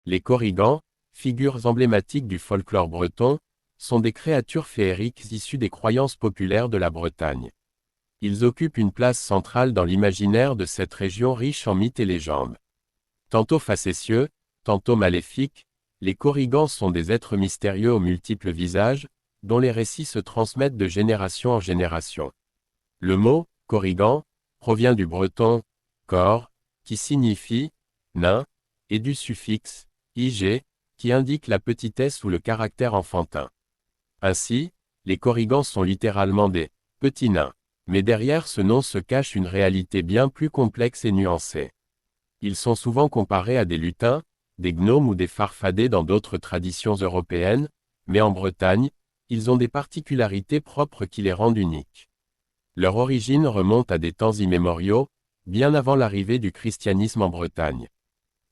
Les korrigans, figures emblématiques du folklore breton, sont des créatures féeriques issues des croyances populaires de la Bretagne. Ils occupent une place centrale dans l'imaginaire de cette région riche en mythes et légendes. Tantôt facétieux, tantôt maléfiques, les korrigans sont des êtres mystérieux aux multiples visages, dont les récits se transmettent de génération en génération. Le mot « korrigan » provient du breton « kor », qui signifie « nain », et du suffixe « ig », qui indique la petitesse ou le caractère enfantin. Ainsi, les korrigans sont littéralement des « petits nains », mais derrière ce nom se cache une réalité bien plus complexe et nuancée. Ils sont souvent comparés à des lutins, des gnomes ou des farfadets dans d'autres traditions européennes, mais en Bretagne, ils ont des particularités propres qui les rendent uniques. Leur origine remonte à des temps immémoriaux, bien avant l'arrivée du christianisme en Bretagne.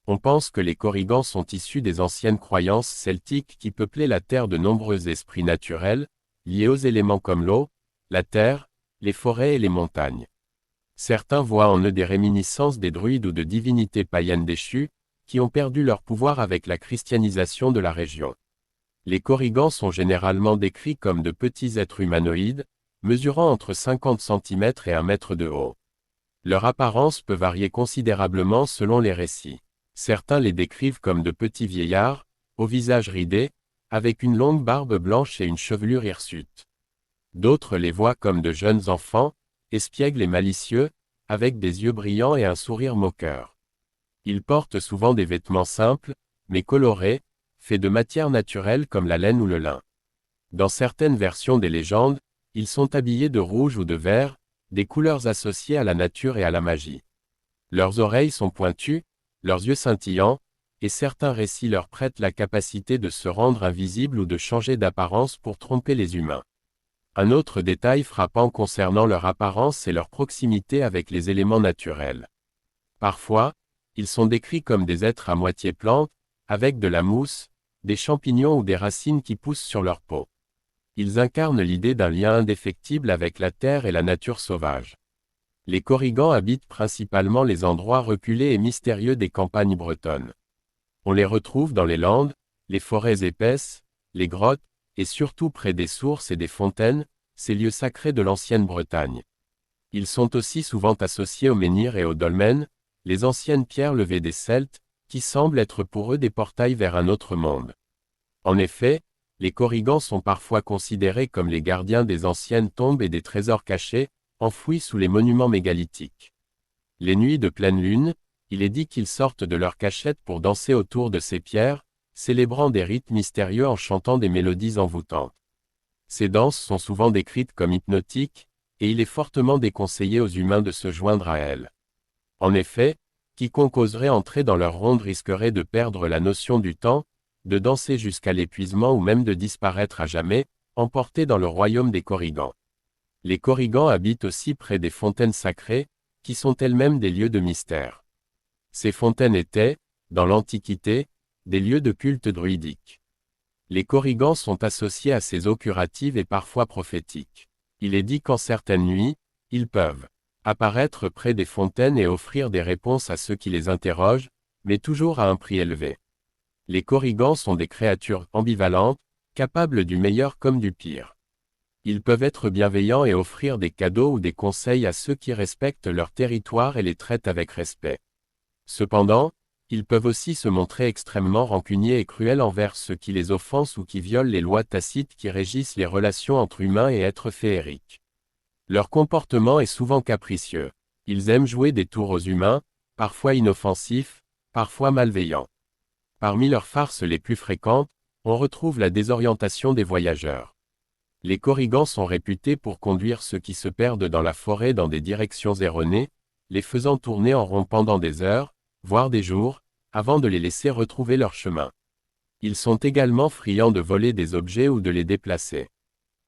On pense que les korrigans sont issus des anciennes croyances celtiques qui peuplaient la terre de nombreux esprits naturels, liés aux éléments comme l'eau, la terre, les forêts et les montagnes. Certains voient en eux des réminiscences des druides ou de divinités païennes déchues, qui ont perdu leur pouvoir avec la christianisation de la région. Les korrigans sont généralement décrits comme de petits êtres humanoïdes, mesurant entre 50 cm et 1 mètre de haut. Leur apparence peut varier considérablement selon les récits. Certains les décrivent comme de petits vieillards, au visage ridé, avec une longue barbe blanche et une chevelure hirsute. D'autres les voient comme de jeunes enfants, espiègles et malicieux, avec des yeux brillants et un sourire moqueur. Ils portent souvent des vêtements simples, mais colorés, faits de matières naturelles comme la laine ou le lin. Dans certaines versions des légendes, ils sont habillés de rouge ou de vert, des couleurs associées à la nature et à la magie. Leurs oreilles sont pointues, leurs yeux scintillants, et certains récits leur prêtent la capacité de se rendre invisibles ou de changer d'apparence pour tromper les humains. Un autre détail frappant concernant leur apparence est leur proximité avec les éléments naturels. Parfois, ils sont décrits comme des êtres à moitié plantes, avec de la mousse, des champignons ou des racines qui poussent sur leur peau. Ils incarnent l'idée d'un lien indéfectible avec la terre et la nature sauvage. Les korrigans habitent principalement les endroits reculés et mystérieux des campagnes bretonnes. On les retrouve dans les landes, les forêts épaisses, les grottes, et surtout près des sources et des fontaines, ces lieux sacrés de l'ancienne Bretagne. Ils sont aussi souvent associés aux menhirs et aux dolmens, les anciennes pierres levées des Celtes, qui semblent être pour eux des portails vers un autre monde. En effet, les korrigans sont parfois considérés comme les gardiens des anciennes tombes et des trésors cachés, enfouis sous les monuments mégalithiques. Les nuits de pleine lune, il est dit qu'ils sortent de leur cachette pour danser autour de ces pierres, célébrant des rites mystérieux en chantant des mélodies envoûtantes. Ces danses sont souvent décrites comme hypnotiques, et il est fortement déconseillé aux humains de se joindre à elles. En effet, quiconque oserait entrer dans leur ronde risquerait de perdre la notion du temps, de danser jusqu'à l'épuisement ou même de disparaître à jamais, emporté dans le royaume des korrigans. Les korrigans habitent aussi près des fontaines sacrées, qui sont elles-mêmes des lieux de mystère. Ces fontaines étaient, dans l'Antiquité, des lieux de culte druidique. Les korrigans sont associés à ces eaux curatives et parfois prophétiques. Il est dit qu'en certaines nuits, ils peuvent apparaître près des fontaines et offrir des réponses à ceux qui les interrogent, mais toujours à un prix élevé. Les korrigans sont des créatures ambivalentes, capables du meilleur comme du pire. Ils peuvent être bienveillants et offrir des cadeaux ou des conseils à ceux qui respectent leur territoire et les traitent avec respect. Cependant, ils peuvent aussi se montrer extrêmement rancuniers et cruels envers ceux qui les offensent ou qui violent les lois tacites qui régissent les relations entre humains et êtres féeriques. Leur comportement est souvent capricieux. Ils aiment jouer des tours aux humains, parfois inoffensifs, parfois malveillants. Parmi leurs farces les plus fréquentes, on retrouve la désorientation des voyageurs. Les korrigans sont réputés pour conduire ceux qui se perdent dans la forêt dans des directions erronées, les faisant tourner en rond pendant des heures, voire des jours, avant de les laisser retrouver leur chemin. Ils sont également friands de voler des objets ou de les déplacer.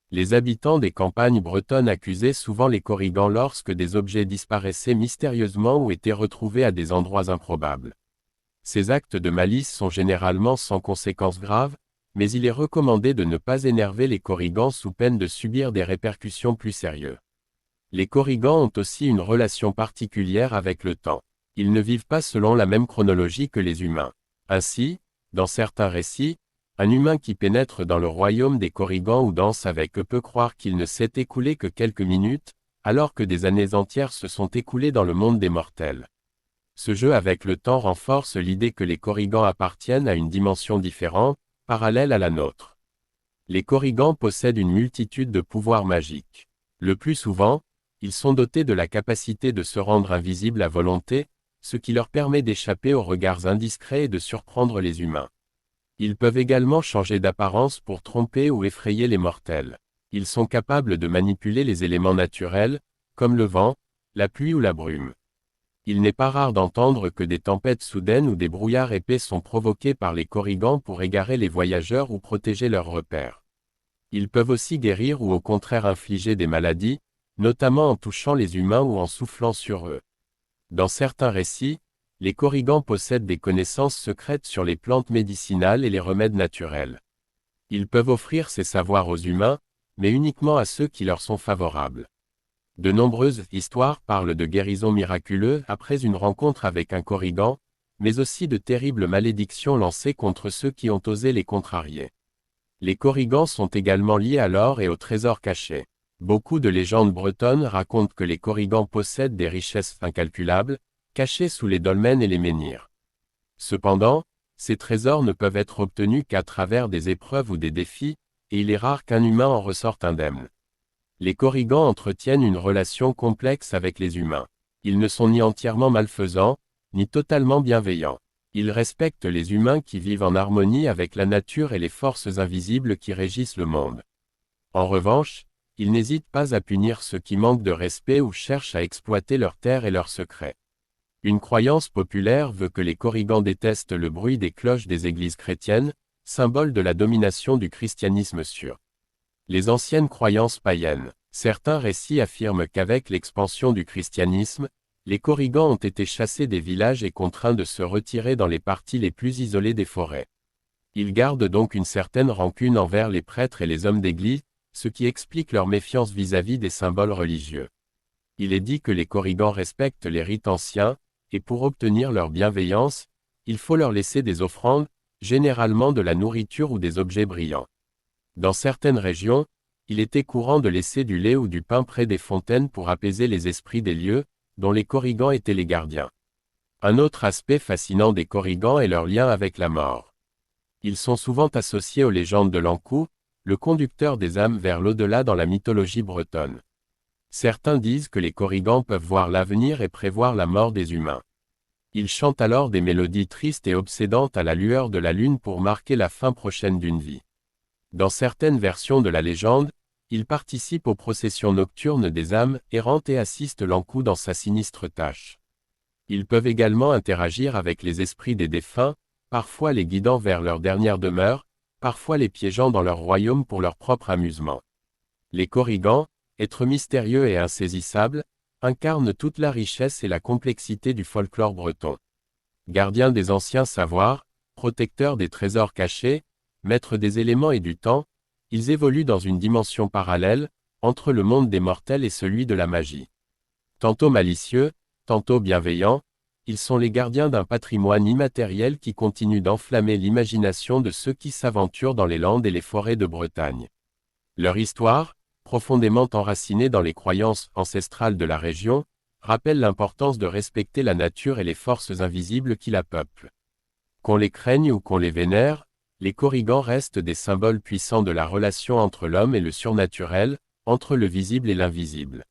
Les habitants des campagnes bretonnes accusaient souvent les korrigans lorsque des objets disparaissaient mystérieusement ou étaient retrouvés à des endroits improbables. Ces actes de malice sont généralement sans conséquences graves, mais il est recommandé de ne pas énerver les korrigans sous peine de subir des répercussions plus sérieuses. Les korrigans ont aussi une relation particulière avec le temps. Ils ne vivent pas selon la même chronologie que les humains. Ainsi, Dans certains récits, un humain qui pénètre dans le royaume des Korrigans ou danse avec eux peut croire qu'il ne s'est écoulé que quelques minutes, alors que des années entières se sont écoulées dans le monde des mortels. Ce jeu avec le temps renforce l'idée que les Korrigans appartiennent à une dimension différente, parallèle à la nôtre. Les Korrigans possèdent une multitude de pouvoirs magiques. Le plus souvent, ils sont dotés de la capacité de se rendre invisibles à volonté, ce qui leur permet d'échapper aux regards indiscrets et de surprendre les humains. Ils peuvent également changer d'apparence pour tromper ou effrayer les mortels. Ils sont capables de manipuler les éléments naturels, comme le vent, la pluie ou la brume. Il n'est pas rare d'entendre que des tempêtes soudaines ou des brouillards épais sont provoqués par les Korrigans pour égarer les voyageurs ou protéger leurs repères. Ils peuvent aussi guérir ou au contraire infliger des maladies, notamment en touchant les humains ou en soufflant sur eux. Dans certains récits, les Korrigans possèdent des connaissances secrètes sur les plantes médicinales et les remèdes naturels. Ils peuvent offrir ces savoirs aux humains, mais uniquement à ceux qui leur sont favorables. De nombreuses histoires parlent de guérisons miraculeuses après une rencontre avec un Korrigan, mais aussi de terribles malédictions lancées contre ceux qui ont osé les contrarier. Les Korrigans sont également liés à l'or et aux trésors cachés. Beaucoup de légendes bretonnes racontent que les Korrigans possèdent des richesses incalculables, cachées sous les dolmens et les menhirs. Cependant, ces trésors ne peuvent être obtenus qu'à travers des épreuves ou des défis, et il est rare qu'un humain en ressorte indemne. Les Korrigans entretiennent une relation complexe avec les humains. Ils ne sont ni entièrement malfaisants, ni totalement bienveillants. Ils respectent les humains qui vivent en harmonie avec la nature et les forces invisibles qui régissent le monde. En revanche, ils n'hésitent pas à punir ceux qui manquent de respect ou cherchent à exploiter leurs terres et leurs secrets. Une croyance populaire veut que les Korrigans détestent le bruit des cloches des églises chrétiennes, symbole de la domination du christianisme sur les anciennes croyances païennes. Certains récits affirment qu'avec l'expansion du christianisme, les Korrigans ont été chassés des villages et contraints de se retirer dans les parties les plus isolées des forêts. Ils gardent donc une certaine rancune envers les prêtres et les hommes d'église, ce qui explique leur méfiance vis-à-vis des symboles religieux. Il est dit que les Korrigans respectent les rites anciens, et pour obtenir leur bienveillance, il faut leur laisser des offrandes, généralement de la nourriture ou des objets brillants. Dans certaines régions, il était courant de laisser du lait ou du pain près des fontaines pour apaiser les esprits des lieux, dont les Korrigans étaient les gardiens. Un autre aspect fascinant des Korrigans est leur lien avec la mort. Ils sont souvent associés aux légendes de l'Ankou, le conducteur des âmes vers l'au-delà dans la mythologie bretonne. Certains disent que les Korrigans peuvent voir l'avenir et prévoir la mort des humains. Ils chantent alors des mélodies tristes et obsédantes à la lueur de la lune pour marquer la fin prochaine d'une vie. Dans certaines versions de la légende, ils participent aux processions nocturnes des âmes errantes et assistent l'Ankou dans sa sinistre tâche. Ils peuvent également interagir avec les esprits des défunts, parfois les guidant vers leur dernière demeure, parfois les piégeant dans leur royaume pour leur propre amusement. Les Korrigans, êtres mystérieux et insaisissables, incarnent toute la richesse et la complexité du folklore breton. Gardiens des anciens savoirs, protecteurs des trésors cachés, maîtres des éléments et du temps, ils évoluent dans une dimension parallèle, entre le monde des mortels et celui de la magie. Tantôt malicieux, tantôt bienveillants, ils sont les gardiens d'un patrimoine immatériel qui continue d'enflammer l'imagination de ceux qui s'aventurent dans les landes et les forêts de Bretagne. Leur histoire, profondément enracinée dans les croyances ancestrales de la région, rappelle l'importance de respecter la nature et les forces invisibles qui la peuplent. Qu'on les craigne ou qu'on les vénère, les Korrigans restent des symboles puissants de la relation entre l'homme et le surnaturel, entre le visible et l'invisible.